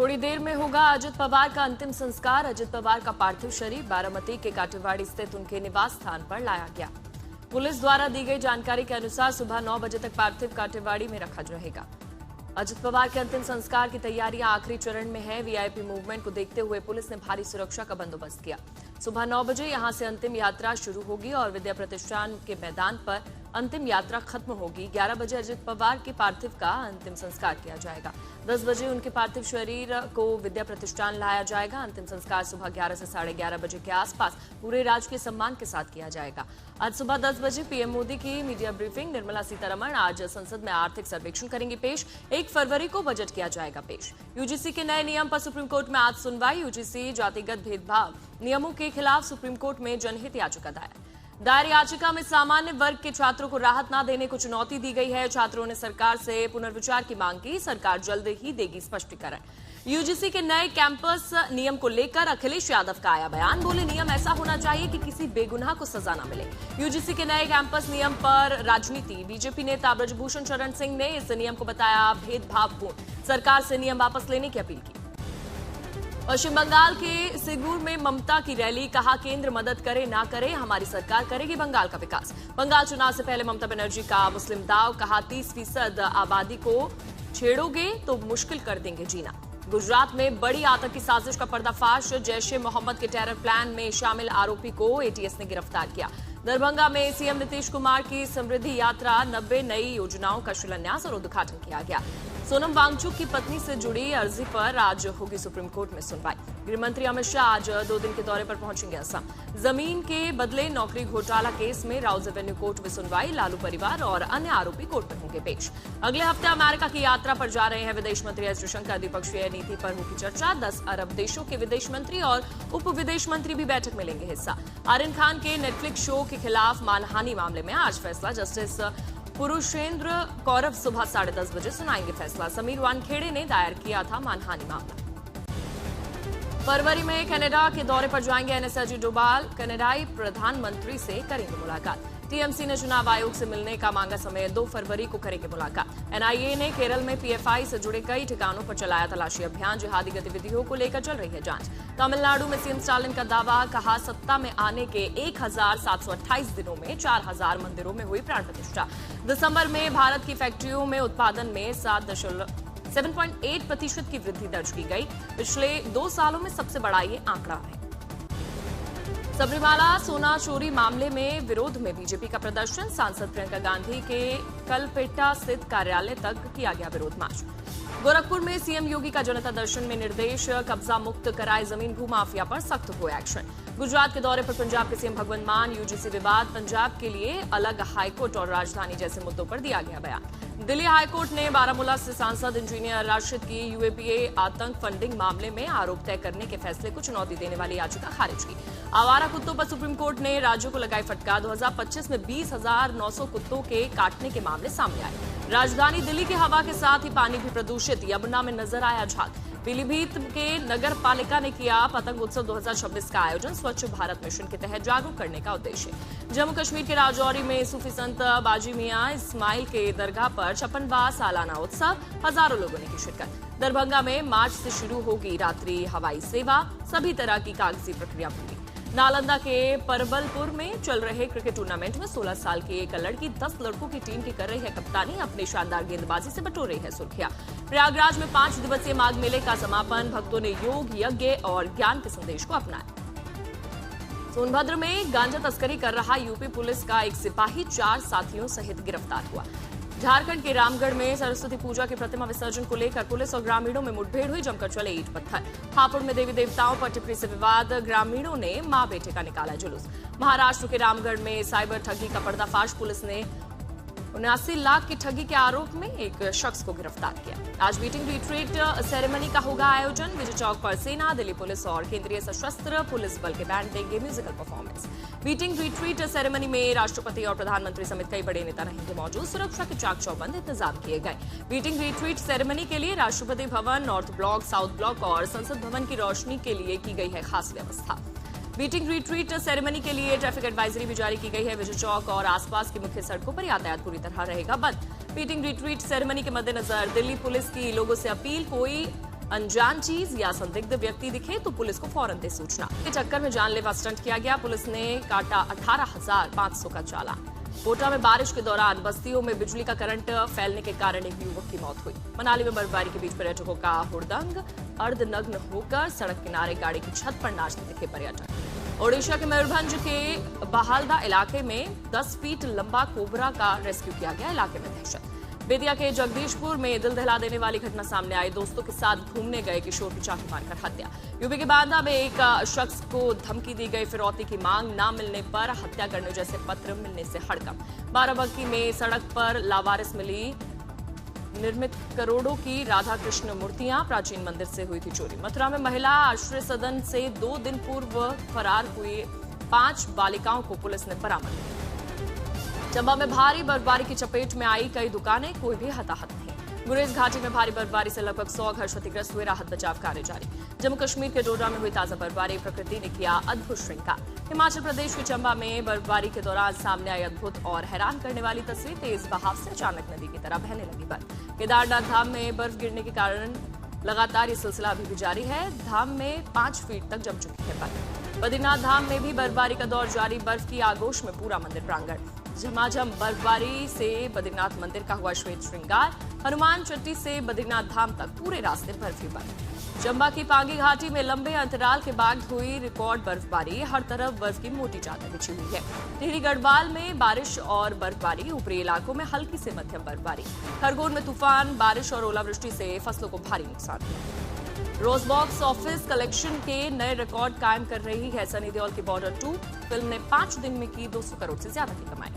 थोड़ी देर में होगा अजित पवार का अंतिम संस्कार। अजित पवार का पार्थिव शरीर बारामती के काटेवाड़ी स्थित उनके निवास स्थान पर लाया गया। पुलिस द्वारा दी गई जानकारी के अनुसार सुबह 9 बजे तक पार्थिव काटेवाड़ी में रखा रहेगा। अजित पवार के अंतिम संस्कार की तैयारियां आखिरी चरण में है। वीआईपी मूवमेंट को देखते हुए पुलिस ने भारी सुरक्षा का बंदोबस्त किया। सुबह 9 बजे यहां से अंतिम यात्रा शुरू होगी और विद्या प्रतिष्ठान के मैदान पर अंतिम यात्रा खत्म होगी। 11 बजे अजित पवार के पार्थिव का अंतिम संस्कार किया जाएगा। 10 बजे उनके पार्थिव शरीर को विद्या प्रतिष्ठान लाया जाएगा। अंतिम संस्कार सुबह 11 से 11:30 बजे के आसपास पूरे राजकीय सम्मान के साथ किया जाएगा। आज सुबह 10 बजे पीएम मोदी की मीडिया ब्रीफिंग। निर्मला सीतारमण आज संसद में आर्थिक सर्वेक्षण करेंगी पेश। 1 फरवरी को बजट किया जाएगा पेश। यूजीसी के नए नियम पर सुप्रीम कोर्ट में आज सुनवाई। यूजीसी जातिगत भेदभाव नियमों के खिलाफ सुप्रीम कोर्ट में जनहित याचिका दायर याचिका में सामान्य वर्ग के छात्रों को राहत न देने को चुनौती दी गई है। छात्रों ने सरकार से पुनर्विचार की मांग की। सरकार जल्द ही देगी स्पष्टीकरण। यूजीसी के नए कैंपस नियम को लेकर अखिलेश यादव का आया बयान। बोले नियम ऐसा होना चाहिए कि किसी बेगुनाह को सजा न मिले। यूजीसी के नए कैंपस नियम पर राजनीति। बीजेपी नेता ब्रजभूषण शरण सिंह ने इस नियम को बताया भेदभावपूर्ण। सरकार से नियम वापस लेने की अपील की। पश्चिम बंगाल के सिगुर में ममता की रैली। कहा केंद्र मदद करे ना करे हमारी सरकार करेगी बंगाल का विकास। बंगाल चुनाव से पहले ममता बनर्जी का मुस्लिम दाव। कहा 30% आबादी को छेड़ोगे तो मुश्किल कर देंगे जीना। गुजरात में बड़ी आतंकी साजिश का पर्दाफाश। जैश ए मोहम्मद के टेरर प्लान में शामिल आरोपी को एटीएस ने गिरफ्तार किया। दरभंगा में सीएम नीतीश कुमार की समृद्धि यात्रा। 90 नई योजनाओं का शिलान्यास और उद्घाटन किया गया। सोनम वांगचुक की पत्नी से जुड़ी अर्जी पर आज होगी सुप्रीम कोर्ट में सुनवाई। गृहमंत्री अमित शाह आज 2 दिन के दौरे पर पहुंचेंगे असम। जमीन के बदले नौकरी घोटाला केस में राउज एवेन्यू कोर्ट में सुनवाई। लालू परिवार और अन्य आरोपी कोर्ट में होंगे पेश। अगले हफ्ते अमेरिका की यात्रा पर जा रहे हैं विदेश मंत्री एस जयशंकर। द्विपक्षीय नीति पर होगी चर्चा। 10 अरब देशों के विदेश मंत्री और उप विदेश मंत्री भी बैठक में लेंगे हिस्सा। आर्यन खान के नेटफ्लिक्स शो के खिलाफ मानहानि मामले में आज फैसला। जस्टिस पुरुषेंद्र कौरव सुबह 10:30 बजे सुनाएंगे फैसला। समीर वानखेड़े ने दायर किया था मानहानि मामला। फरवरी में कनाडा के दौरे पर जाएंगे एनएस अजीत डोभाल। कनाडाई प्रधानमंत्री से करेंगे मुलाकात। टीएमसी ने चुनाव आयोग से मिलने का मांगा समय। 2 फरवरी को करेंगे मुलाकात। एनआईए ने केरल में पीएफआई से जुड़े कई ठिकानों पर चलाया तलाशी अभियान। जिहादी गतिविधियों को लेकर चल रही है जांच। तमिलनाडु में सीएम स्टालिन का दावा। कहा सत्ता में आने के 1728 दिनों में 4000 मंदिरों में हुई प्राण प्रतिष्ठा। दिसंबर में भारत की फैक्ट्रियों में उत्पादन में 7.8% की वृद्धि दर्ज की गई। पिछले 2 सालों में सबसे बड़ा ये आंकड़ा है। सबरीमाला सोना चोरी मामले में विरोध में बीजेपी का प्रदर्शन। सांसद प्रियंका गांधी के कलपेट्टा स्थित कार्यालय तक किया गया विरोध मार्च। गोरखपुर में सीएम योगी का जनता दर्शन में निर्देश। कब्जा मुक्त कराए जमीन भू माफिया पर सख्त हो एक्शन। गुजरात के दौरे पर पंजाब के सीएम भगवंत मान। यूजीसी विवाद। पंजाब के लिए अलग हाईकोर्ट और राजधानी जैसे मुद्दों पर दिया गया बयान। दिल्ली हाईकोर्ट ने बारामूला से सांसद इंजीनियर राशिद की यूएपीए आतंक फंडिंग मामले में आरोप तय करने के फैसले को चुनौती देने वाली याचिका खारिज की। आवारा कुत्तों पर सुप्रीम कोर्ट ने राज्यों को लगाई फटकार। 2025 में 20,900 कुत्तों के काटने के मामले सामने आए। राजधानी दिल्ली की हवा के साथ ही पानी भी प्रदूषित। यमुना में नजर आया झाग। पीलीभीत के नगर पालिका ने किया पतंग उत्सव 2026 का आयोजन। स्वच्छ भारत मिशन के तहत जागरूक करने का उद्देश्य। जम्मू कश्मीर के राजौरी में सूफी संत बाजी मियां इस्माइल के दरगाह पर 56वां सालाना उत्सव। हजारों लोगों ने की शिरकत। दरभंगा में मार्च से शुरू होगी रात्रि हवाई सेवा। सभी तरह की कागजी प्रक्रिया पूरी। नालंदा के परबलपुर में चल रहे क्रिकेट टूर्नामेंट में 16 साल की एक लड़की 10 लड़कों की टीम की कर रही है कप्तानी। अपनी शानदार गेंदबाजी से बटोर रही है सुर्खियां। प्रयागराज में 5 दिवसीय माघ मेले का समापन। भक्तों ने योग, यज्ञ और ज्ञान के संदेश को अपनाया। सोनभद्र में गांजा तस्करी कर रहा यूपी पुलिस का एक सिपाही 4 साथियों सहित गिरफ्तार हुआ। झारखंड के रामगढ़ में सरस्वती पूजा की प्रतिमा विसर्जन को लेकर पुलिस और ग्रामीणों में मुठभेड़ हुई। जमकर चले ईंट पत्थर। हापुड़ में देवी देवताओं पर टिप्पणी से विवाद। ग्रामीणों ने मां बेटे का निकाला जुलूस। महाराष्ट्र के रामगढ़ में साइबर ठगी का पर्दाफाश। पुलिस ने 79 लाख की ठगी के आरोप में एक शख्स को गिरफ्तार किया। आज बीटिंग रिट्रीट सेरेमनी का होगा आयोजन। विजय चौक पर सेना, दिल्ली पुलिस और केंद्रीय सशस्त्र पुलिस बल के बैंड देंगे musical performance. Beating retreat ceremony में राष्ट्रपति और प्रधानमंत्री समेत कई बड़े नेता रहेंगे मौजूद। सुरक्षा के चाक चौबंद इंतजाम किए गए। बीटिंग रिट्रीट सेरेमनी के लिए Rashtrapati Bhavan, north block, south block और संसद भवन की रोशनी के लिए की गई है खास व्यवस्था। बीटिंग रिट्रीट सेरेमनी के लिए ट्रैफिक एडवाइजरी भी जारी की गई है। विजय चौक और आसपास की मुख्य सड़कों पर यातायात पूरी तरह रहेगा बंद। बीटिंग रिट्रीट सेरेमनी के मद्देनजर दिल्ली पुलिस की लोगों से अपील, कोई अनजान चीज या संदिग्ध व्यक्ति दिखे तो पुलिस को फौरन दे सूचना। के चक्कर में जानलेवा स्टंट किया गया। पुलिस ने काटा 18,500 का चालान। कोटा में बारिश के दौरान बस्तियों में बिजली का करंट फैलने के कारण एक युवक की मौत हुई। मनाली में बर्फबारी के बीच पर्यटकों का हुड़दंग। अर्धनग्न होकर सड़क किनारे गाड़ी की छत पर नाचते दिखे पर्यटक। ओडिशा के मयूरभंज के बहालदा इलाके में 10 फीट लंबा कोबरा का रेस्क्यू किया गया। इलाके में दहशत। बेतिया के जगदीशपुर में दिल दहला देने वाली घटना सामने आई। दोस्तों के साथ घूमने गए किशोर की चाकू मारकर हत्या। यूपी के बांदा में एक शख्स को धमकी दी गई। फिरौती की मांग न मिलने पर हत्या करने जैसे पत्र मिलने से हड़कंप। बाराबंकी में सड़क पर लावारिस मिली निर्मित करोड़ों की राधा कृष्ण मूर्तियां। प्राचीन मंदिर से हुई थी चोरी। मथुरा में महिला आश्रय सदन से 2 दिन पूर्व फरार हुई 5 बालिकाओं को पुलिस ने बरामद किया। चंबा में भारी बर्फबारी की चपेट में आई कई दुकानें, कोई भी हताहत नहीं। गुरेज घाटी में भारी बर्फबारी से लगभग 100 घर क्षतिग्रस्त हुए। राहत बचाव कार्य जारी। जम्मू कश्मीर के डोडा में हुई ताजा बर्फबारी। प्रकृति ने किया अद्भुत श्रृंगार। हिमाचल प्रदेश के चंबा में बर्फबारी के दौरान सामने आई अद्भुत और हैरान करने वाली तस्वीर। तेज बहाव से अचानक नदी की तरह बहने लगी बर्फ। केदारनाथ धाम में बर्फ गिरने के कारण लगातार ये सिलसिला अभी भी जारी है। धाम में 5 फीट तक जम चुकी है बर्फ। बद्रीनाथ धाम में भी बर्फबारी का दौर जारी। बर्फ की आगोश में पूरा मंदिर प्रांगण। झमाझम बर्फबारी से बद्रीनाथ मंदिर का हुआ श्वेत श्रृंगार। हनुमान चट्टी से बद्रीनाथ धाम तक पूरे रास्ते बर्फ ही बर्फ। चंबा की पांगी घाटी में लंबे अंतराल के बाद हुई रिकॉर्ड बर्फबारी। हर तरफ बर्फ की मोटी चादर बिछी हुई है। टिहरी गढ़वाल में बारिश और बर्फबारी। ऊपरी इलाकों में हल्की से मध्यम बर्फबारी। खरगोन में तूफान, बारिश और ओलावृष्टि से फसलों को भारी नुकसान हुआ। रोज बॉक्स ऑफिस कलेक्शन के नए रिकॉर्ड कायम कर रही है सनी देओल की बॉर्डर 2 फिल्म ने 5 दिन में की 200 करोड़ से ज्यादा की कमाई।